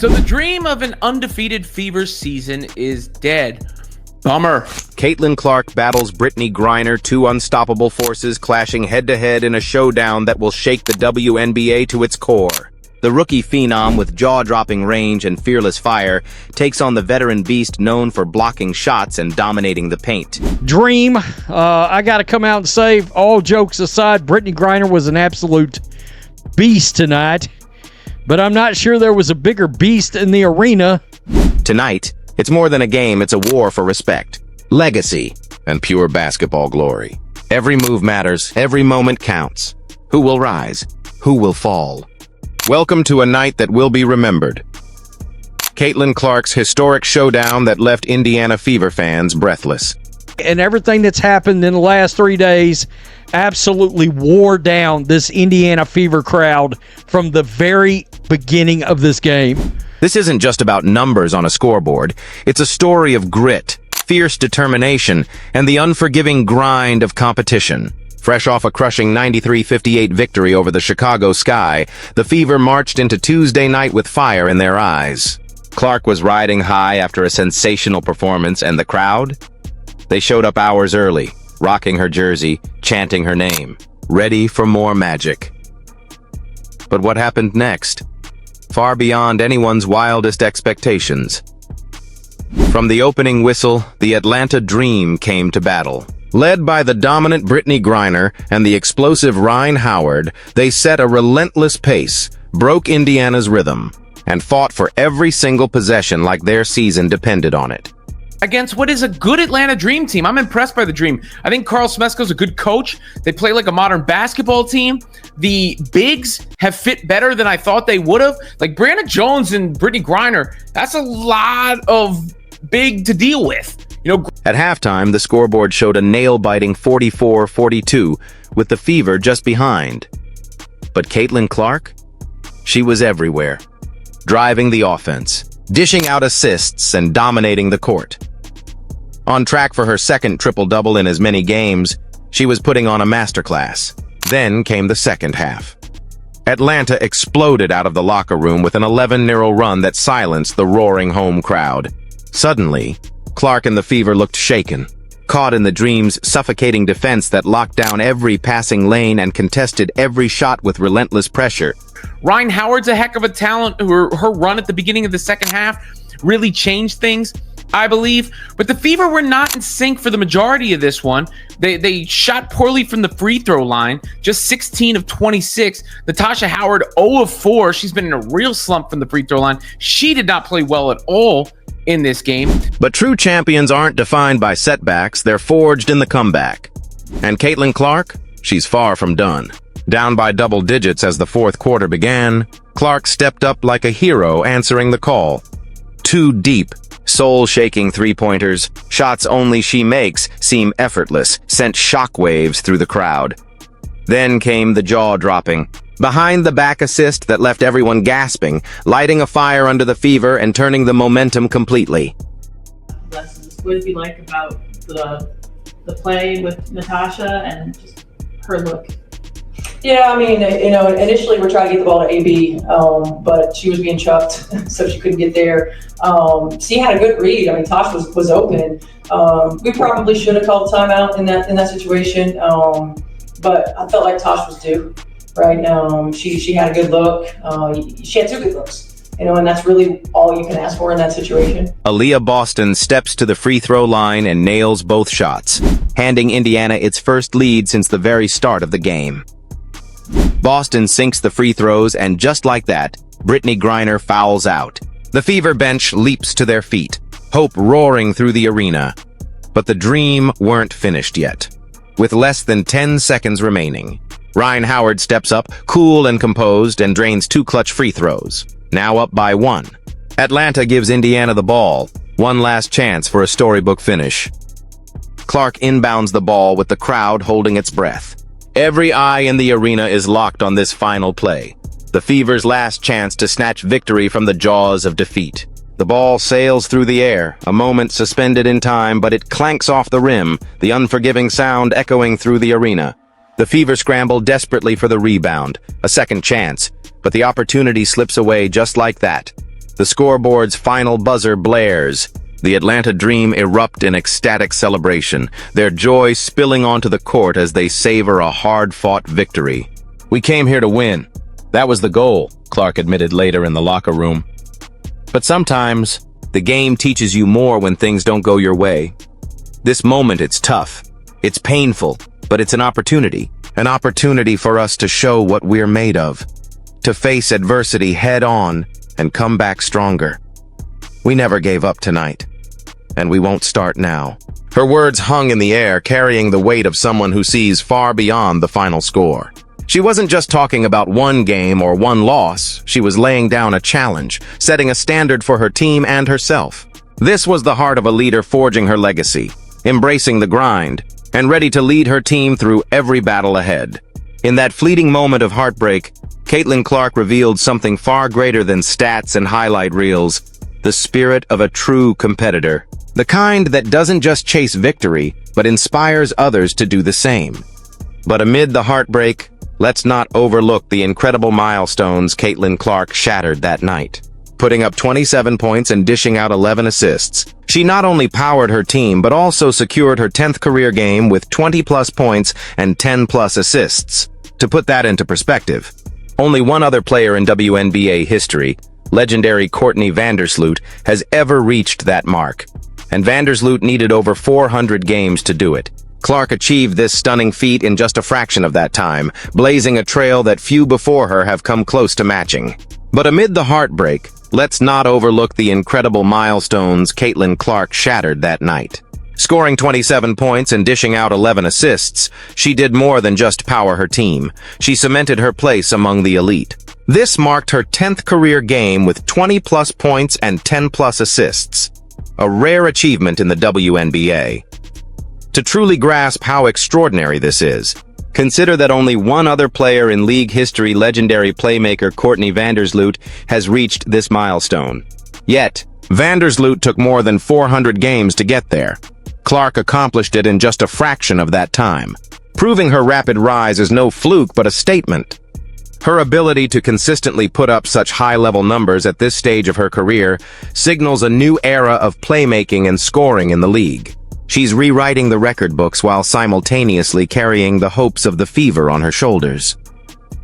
So the dream of an undefeated Fever season is dead. Bummer. Clark Battles Brittney Griner, two unstoppable forces clashing head-to-head in a showdown that will shake the WNBA to its core. The rookie phenom with jaw-dropping range and fearless fire takes on the veteran beast known for blocking shots and dominating the paint. Dream. I got to come out and say, all jokes aside, Brittney Griner was an absolute beast tonight. But I'm not sure there was a bigger beast in the arena. Tonight, it's more than a game, it's a war for respect, legacy, and pure basketball glory. Every move matters, every moment counts. Who will rise? Who will fall? Welcome to a night that will be remembered. Clark's historic showdown that left Indiana Fever fans breathless. And everything that's happened in the last 3 days absolutely wore down this Indiana Fever crowd from the very beginning of this game. This isn't just about numbers on a scoreboard. It's a story of grit, fierce determination, and the unforgiving grind of competition. Fresh off a crushing 93-58 victory over the Chicago Sky, the Fever marched into Tuesday night with fire in their eyes. Clark was riding high after a sensational performance, and the crowd? They showed up hours early, rocking her jersey, chanting her name, ready for more magic. But what happened next? Far beyond anyone's wildest expectations. From the opening whistle, the Atlanta Dream came to battle. Led by the dominant Brittney Griner and the explosive Rhyne Howard, they set a relentless pace, broke Indiana's rhythm, and fought for every single possession like their season depended on it. Against what is a good Atlanta Dream team. I'm impressed by the Dream. I think Carl Smesco's a good coach. They play like a modern basketball team. The bigs have fit better than I thought they would have. Like Brianna Jones and Brittney Griner, that's a lot of big to deal with. You know, at halftime, the scoreboard showed a nail-biting 44-42, with the Fever just behind. But Clark? She was everywhere, driving the offense, dishing out assists, and dominating the court. On track for her second triple-double in as many games, she was putting on a masterclass. Then came the second half. Atlanta exploded out of the locker room with an 11-0 run that silenced the roaring home crowd. Suddenly, Clark and the Fever looked shaken, caught in the Dream's suffocating defense that locked down every passing lane and contested every shot with relentless pressure. Rhyne Howard's a heck of a talent. Her run at the beginning of the second half really changed things, I believe. But the Fever were not in sync for the majority of this one. They shot poorly from the free throw line, just 16 of 26. Natasha Howard, 0 of 4. She's been in a real slump from the free throw line. She did not play well at all in this game. But true champions aren't defined by setbacks, they're forged in the comeback. And Clark? She's far from done. Down by double digits as the fourth quarter began, Clark stepped up like a hero answering the call. Two deep, soul-shaking three-pointers, shots only she makes seem effortless, sent shockwaves through the crowd. Then came the jaw-dropping, behind-the-back assist that left everyone gasping, lighting a fire under the Fever and turning the momentum completely. Lessons. What did you like about the play with Natasha and just her look? Yeah, I mean, initially we're trying to get the ball to AB, but she was being chucked, so she couldn't get there. She had a good read. I mean, Tosh was open. We probably should have called timeout in that situation, but I felt like Tosh was due. Right, she had a good look. She had two good looks, and that's really all you can ask for in that situation. Aaliyah Boston steps to the free throw line and nails both shots, handing Indiana its first lead since the very start of the game. Boston sinks the free throws, and just like that, Brittney Griner fouls out. The Fever bench leaps to their feet, hope roaring through the arena. But the Dream weren't finished yet. With less than 10 seconds remaining, Rhyne Howard steps up, cool and composed, and drains two clutch free throws. Now up by 1. Atlanta gives Indiana the ball. One last chance for a storybook finish. Clark inbounds the ball with the crowd holding its breath. Every eye in the arena is locked on this final play, the Fever's last chance to snatch victory from the jaws of defeat. The ball sails through the air, a moment suspended in time, but it clanks off the rim, the unforgiving sound echoing through the arena. The Fever scramble desperately for the rebound, a second chance, but the opportunity slips away just like that. The scoreboard's final buzzer blares. The Atlanta Dream erupt in ecstatic celebration, their joy spilling onto the court as they savor a hard-fought victory. "We came here to win. That was the goal," Clark admitted later in the locker room. But sometimes, the game teaches you more when things don't go your way. This moment, it's tough. It's painful, but it's an opportunity. An opportunity for us to show what we're made of. To face adversity head on and come back stronger. We never gave up tonight. And we won't start now. Her words hung in the air, carrying the weight of someone who sees far beyond the final score. She wasn't just talking about one game or one loss. She was laying down a challenge, setting a standard for her team and herself. This was the heart of a leader forging her legacy, embracing the grind, and ready to lead her team through every battle ahead. In that fleeting moment of heartbreak, Caitlin Clark revealed something far greater than stats and highlight reels, the spirit of a true competitor. The kind that doesn't just chase victory, but inspires others to do the same. But amid the heartbreak, let's not overlook the incredible milestones Caitlin Clark shattered that night. Putting up 27 points and dishing out 11 assists, she not only powered her team, but also secured her 10th career game with 20-plus points and 10-plus assists. To put that into perspective, only one other player in WNBA history, legendary Courtney Vandersloot, has ever reached that mark. And Vandersloot needed over 400 games to do it. Clark achieved this stunning feat in just a fraction of that time, blazing a trail that few before her have come close to matching. But amid the heartbreak, let's not overlook the incredible milestones Caitlin Clark shattered that night. Scoring 27 points and dishing out 11 assists, she did more than just power her team. She cemented her place among the elite. This marked her 10th career game with 20-plus points and 10-plus assists. A rare achievement in the WNBA. To truly grasp how extraordinary this is, consider that only one other player in league history, legendary playmaker Courtney Vandersloot, has reached this milestone. Yet, Vandersloot took more than 400 games to get there. Clark accomplished it in just a fraction of that time, proving her rapid rise is no fluke but a statement. Her ability to consistently put up such high-level numbers at this stage of her career signals a new era of playmaking and scoring in the league. She's rewriting the record books while simultaneously carrying the hopes of the Fever on her shoulders.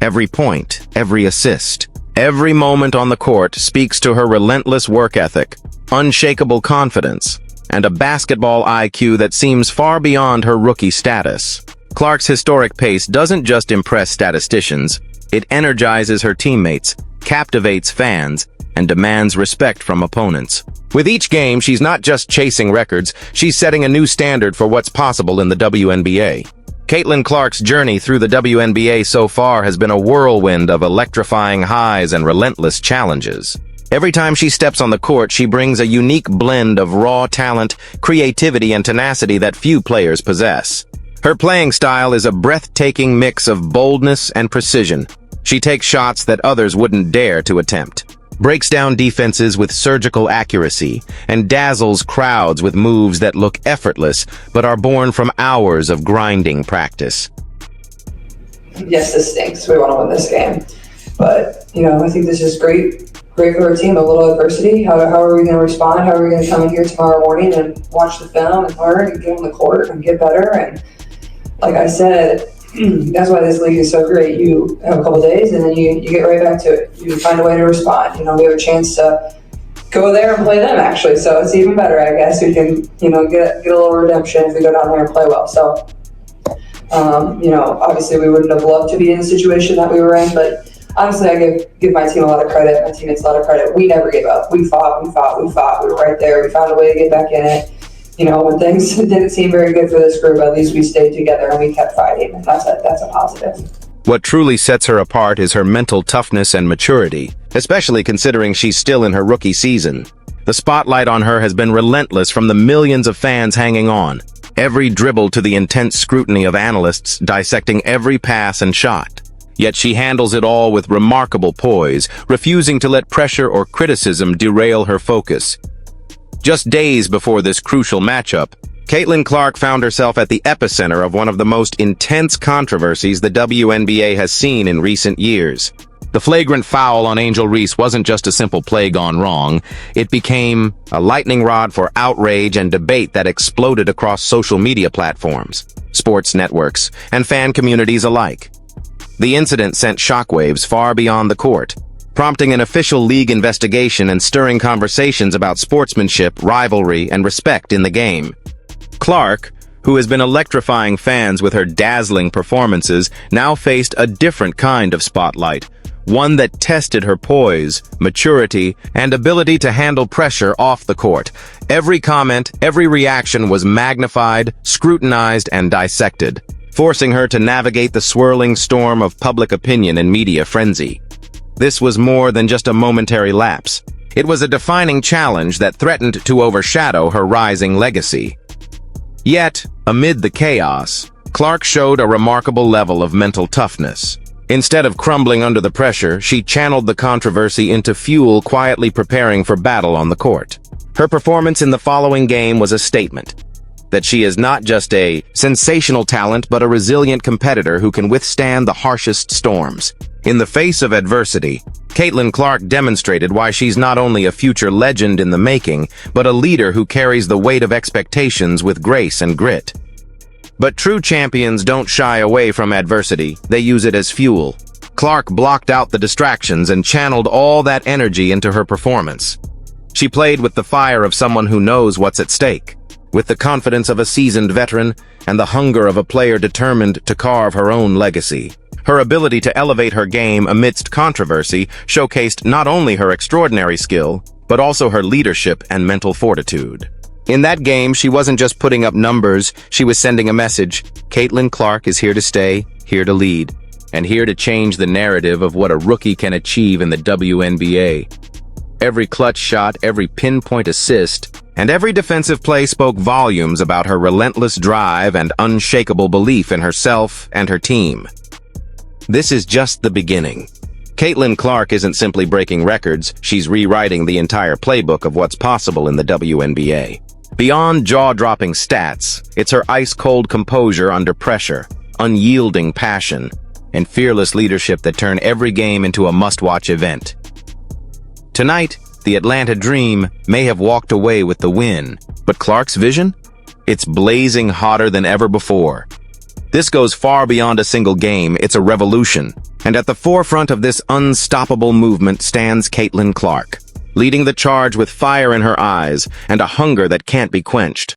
Every point, every assist, every moment on the court speaks to her relentless work ethic, unshakable confidence, and a basketball IQ that seems far beyond her rookie status. Clark's historic pace doesn't just impress statisticians, it energizes her teammates, captivates fans, and demands respect from opponents. With each game, she's not just chasing records, she's setting a new standard for what's possible in the WNBA. Caitlin Clark's journey through the WNBA so far has been a whirlwind of electrifying highs and relentless challenges. Every time she steps on the court, she brings a unique blend of raw talent, creativity, and tenacity that few players possess. Her playing style is a breathtaking mix of boldness and precision. She takes shots that others wouldn't dare to attempt, breaks down defenses with surgical accuracy, and dazzles crowds with moves that look effortless but are born from hours of grinding practice. Yes, this stinks. We want to win this game. But, I think this is great for our team. A little adversity. How are we going to respond? How are we going to come in here tomorrow morning and watch the film and learn and get on the court and get better? And like I said, that's why this league is so great. You have a couple days and then you get right back to it. You find a way to respond. We have a chance to go there and play them, actually. So it's even better, I guess. We can, get a little redemption if we go down there and play well. So, obviously we wouldn't have loved to be in the situation that we were in, but honestly, I give my team a lot of credit, my teammates a lot of credit. We never gave up. We fought. We were right there. We found a way to get back in it. When things didn't seem very good for this group, at least we stayed together and we kept fighting. And that's a positive. What truly sets her apart is her mental toughness and maturity, especially considering she's still in her rookie season. The spotlight on her has been relentless from the millions of fans hanging on, every dribble to the intense scrutiny of analysts dissecting every pass and shot. Yet she handles it all with remarkable poise, refusing to let pressure or criticism derail her focus. Just days before this crucial matchup, Caitlin Clark found herself at the epicenter of one of the most intense controversies the WNBA has seen in recent years. The flagrant foul on Angel Reese wasn't just a simple play gone wrong. It became a lightning rod for outrage and debate that exploded across social media platforms, sports networks, and fan communities alike. The incident sent shockwaves far beyond the court, prompting an official league investigation and stirring conversations about sportsmanship, rivalry, and respect in the game. Clark, who has been electrifying fans with her dazzling performances, now faced a different kind of spotlight, one that tested her poise, maturity, and ability to handle pressure off the court. Every comment, every reaction was magnified, scrutinized, and dissected, forcing her to navigate the swirling storm of public opinion and media frenzy. This was more than just a momentary lapse. It was a defining challenge that threatened to overshadow her rising legacy. Yet, amid the chaos, Clark showed a remarkable level of mental toughness. Instead of crumbling under the pressure, she channeled the controversy into fuel, quietly preparing for battle on the court. Her performance in the following game was a statement that she is not just a sensational talent, but a resilient competitor who can withstand the harshest storms. In the face of adversity, Caitlin Clark demonstrated why she's not only a future legend in the making, but a leader who carries the weight of expectations with grace and grit. But true champions don't shy away from adversity, they use it as fuel. Clark blocked out the distractions and channeled all that energy into her performance. She played with the fire of someone who knows what's at stake, with the confidence of a seasoned veteran and the hunger of a player determined to carve her own legacy. Her ability to elevate her game amidst controversy showcased not only her extraordinary skill, but also her leadership and mental fortitude. In that game, she wasn't just putting up numbers, she was sending a message. Caitlin Clark is here to stay, here to lead, and here to change the narrative of what a rookie can achieve in the WNBA. Every clutch shot, every pinpoint assist, and every defensive play spoke volumes about her relentless drive and unshakable belief in herself and her team. This is just the beginning. Caitlin Clark isn't simply breaking records, she's rewriting the entire playbook of what's possible in the WNBA. Beyond jaw-dropping stats, it's her ice-cold composure under pressure, unyielding passion, and fearless leadership that turn every game into a must-watch event. Tonight, the Atlanta Dream may have walked away with the win, but Clark's vision? It's blazing hotter than ever before. This goes far beyond a single game, it's a revolution. And at the forefront of this unstoppable movement stands Caitlin Clark, leading the charge with fire in her eyes and a hunger that can't be quenched.